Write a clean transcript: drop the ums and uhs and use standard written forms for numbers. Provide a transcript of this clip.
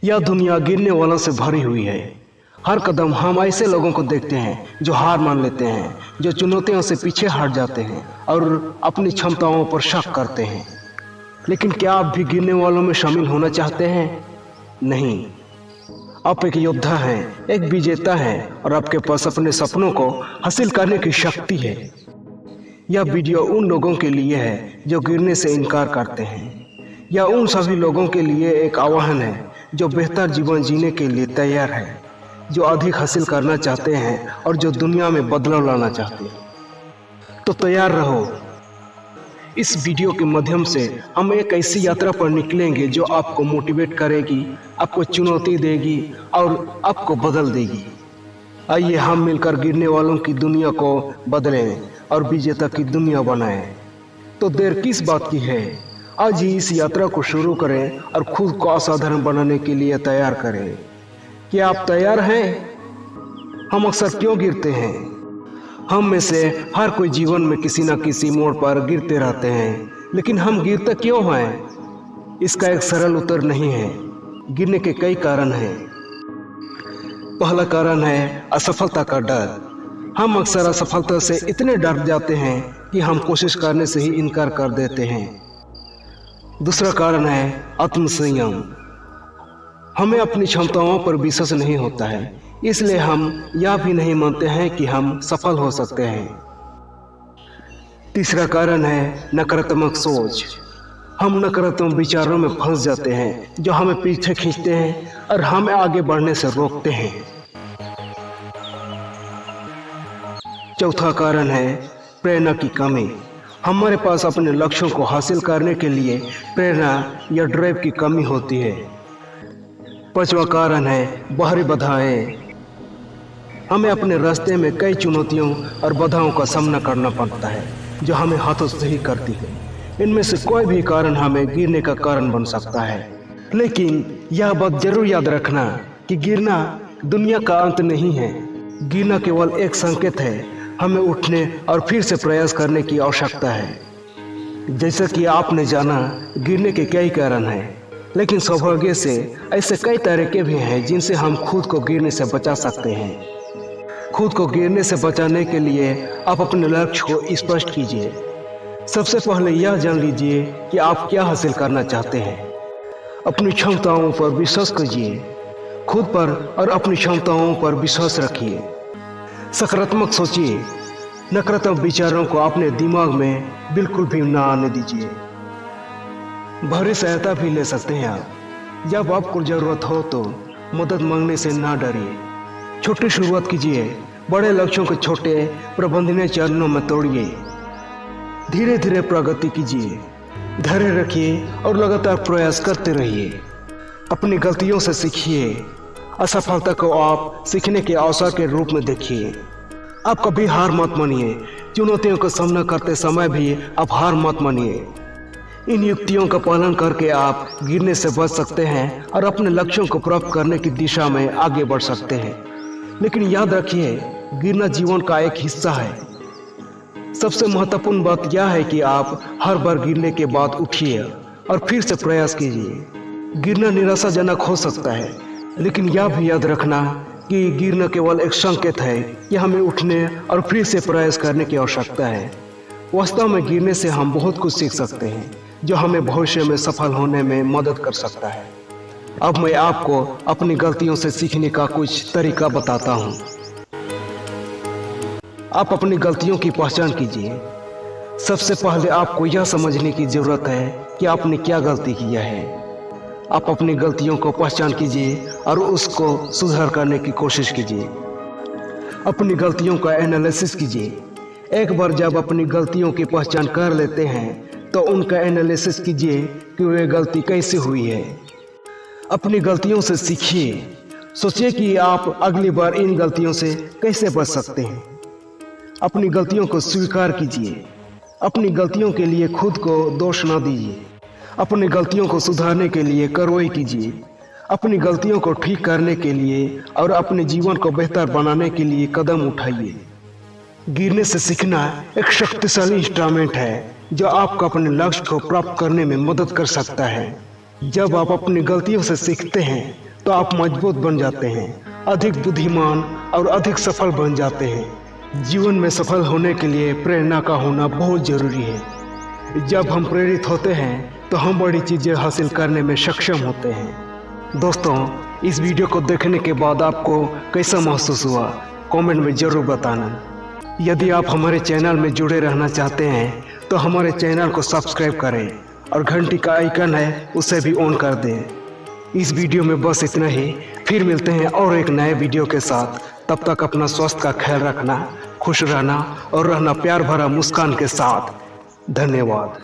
यह दुनिया गिरने वालों से भरी हुई है। हर कदम हम ऐसे लोगों को देखते हैं जो हार मान लेते हैं, जो चुनौतियों से पीछे हट जाते हैं और अपनी क्षमताओं पर शक करते हैं। लेकिन क्या आप भी गिरने वालों में शामिल होना चाहते हैं? नहीं, आप एक योद्धा हैं, एक विजेता हैं और आपके पास अपने सपनों को हासिल करने की शक्ति है। यह वीडियो उन लोगों के लिए है जो गिरने से इनकार करते हैं। यह उन सभी लोगों के लिए एक आह्वान है जो बेहतर जीवन जीने के लिए तैयार है, जो अधिक हासिल करना चाहते हैं और जो दुनिया में बदलाव लाना चाहते हैं। तो तैयार रहो। इस वीडियो के माध्यम से हम एक ऐसी यात्रा पर निकलेंगे जो आपको मोटिवेट करेगी, आपको चुनौती देगी और आपको बदल देगी। आइए हम मिलकर गिरने वालों की दुनिया को बदलें और विजेता की दुनिया बनाएं। तो देर किस बात की है? आज ही इस यात्रा को शुरू करें और खुद को असाधारण बनाने के लिए तैयार करें। क्या आप तैयार हैं? हम अक्सर क्यों गिरते हैं? हम में से हर कोई जीवन में किसी न किसी मोड़ पर गिरते रहते हैं, लेकिन हम गिरते क्यों हैं? इसका एक सरल उत्तर नहीं है। गिरने के कई कारण हैं। पहला कारण है असफलता का डर। हम अक्सर असफलता से इतने डर जाते हैं कि हम कोशिश करने से ही इनकार कर देते हैं। दूसरा कारण है आत्मसंयम। हमें अपनी क्षमताओं पर विश्वास नहीं होता है, इसलिए हम यह भी नहीं मानते हैं कि हम सफल हो सकते हैं। तीसरा कारण है नकारात्मक सोच। हम नकारात्मक विचारों में फंस जाते हैं जो हमें पीछे खींचते हैं और हमें आगे बढ़ने से रोकते हैं। चौथा कारण है प्रेरणा की कमी। हमारे पास अपने लक्ष्यों को हासिल करने के लिए प्रेरणा या ड्राइव की कमी होती है। पांचवा कारण है बाहरी बाधाएं। हमें अपने रास्ते में कई चुनौतियों और बाधाओं का सामना करना पड़ता है जो हमें हाथों से ही करती है। इनमें से कोई भी कारण हमें गिरने का कारण बन सकता है। लेकिन यह बात जरूर याद रखना कि गिरना दुनिया का अंत नहीं है। गिरना केवल एक संकेत है। हमें उठने और फिर से प्रयास करने की आवश्यकता है। जैसा कि आपने जाना, गिरने के कई कारण हैं, लेकिन सौभाग्य से ऐसे कई तरीके भी हैं जिनसे हम खुद को गिरने से बचा सकते हैं। खुद को गिरने से बचाने के लिए आप अपने लक्ष्य को स्पष्ट कीजिए। सबसे पहले यह जान लीजिए कि आप क्या हासिल करना चाहते हैं। अपनी क्षमताओं पर विश्वास कीजिए। खुद पर और अपनी क्षमताओं पर विश्वास रखिए। सकारात्मक सोचिए। नकारात्मक विचारों को अपने दिमाग में बिल्कुल भी ना आने दीजिए। बाहरी सहायता भी ले सकते हैं आप। जब आपको जरूरत हो तो मदद मांगने से ना डरिए। छोटी शुरुआत कीजिए। बड़े लक्ष्यों को छोटे प्रबंधनीय चरणों में तोड़िए। धीरे धीरे प्रगति कीजिए। धैर्य रखिए और लगातार प्रयास करते रहिए। अपनी गलतियों से सीखिए। असफलता को आप सीखने के अवसर के रूप में देखिए। आप कभी हार मत मानिए। चुनौतियों का सामना करते समय भी आप हार मत मानिए। इन युक्तियों का पालन करके आप गिरने से बच सकते हैं और अपने लक्ष्यों को प्राप्त करने की दिशा में आगे बढ़ सकते हैं। लेकिन याद रखिए, गिरना जीवन का एक हिस्सा है। सबसे महत्वपूर्ण बात यह है कि आप हर बार गिरने के बाद उठिए और फिर से प्रयास कीजिए। गिरना निराशाजनक हो सकता है, लेकिन यह भी याद रखना कि गिरना केवल एक संकेत है कि हमें उठने और फिर से प्रयास करने की आवश्यकता है। वास्तव में गिरने से हम बहुत कुछ सीख सकते हैं जो हमें भविष्य में सफल होने में मदद कर सकता है। अब मैं आपको अपनी गलतियों से सीखने का कुछ तरीका बताता हूँ। आप अपनी गलतियों की पहचान कीजिए। सबसे पहले आपको यह समझने की जरूरत है कि आपने क्या गलती किया है। आप अपनी गलतियों को पहचान कीजिए और उसको सुधार करने की कोशिश कीजिए। अपनी गलतियों का एनालिसिस कीजिए। एक बार जब अपनी गलतियों की पहचान कर लेते हैं तो उनका एनालिसिस कीजिए कि वे गलती कैसे हुई है। अपनी गलतियों से सीखिए। सोचिए कि आप अगली बार इन गलतियों से कैसे बच सकते हैं। अपनी गलतियों को स्वीकार कीजिए। अपनी गलतियों के लिए खुद को दोष न दीजिए। अपनी गलतियों को सुधारने के लिए कार्रवाई कीजिए। अपनी गलतियों को ठीक करने के लिए और अपने जीवन को बेहतर बनाने के लिए कदम उठाइए। गिरने से सीखना एक शक्तिशाली इंस्ट्रूमेंट है जो आपको अपने लक्ष्य को प्राप्त करने में मदद कर सकता है। जब आप अपनी गलतियों से सीखते हैं तो आप मजबूत बन जाते हैं, अधिक बुद्धिमान और अधिक सफल बन जाते हैं। जीवन में सफल होने के लिए प्रेरणा का होना बहुत जरूरी है। जब हम प्रेरित होते हैं तो हम बड़ी चीजें हासिल करने में सक्षम होते हैं। दोस्तों, इस वीडियो को देखने के बाद आपको कैसा महसूस हुआ, कमेंट में जरूर बताना। यदि आप हमारे चैनल में जुड़े रहना चाहते हैं तो हमारे चैनल को सब्सक्राइब करें और घंटी का आइकन है उसे भी ऑन कर दें। इस वीडियो में बस इतना ही। फिर मिलते हैं और एक नए वीडियो के साथ। तब तक अपना स्वास्थ्य का ख्याल रखना, खुश रहना और रहना प्यार भरा मुस्कान के साथ। धन्यवाद।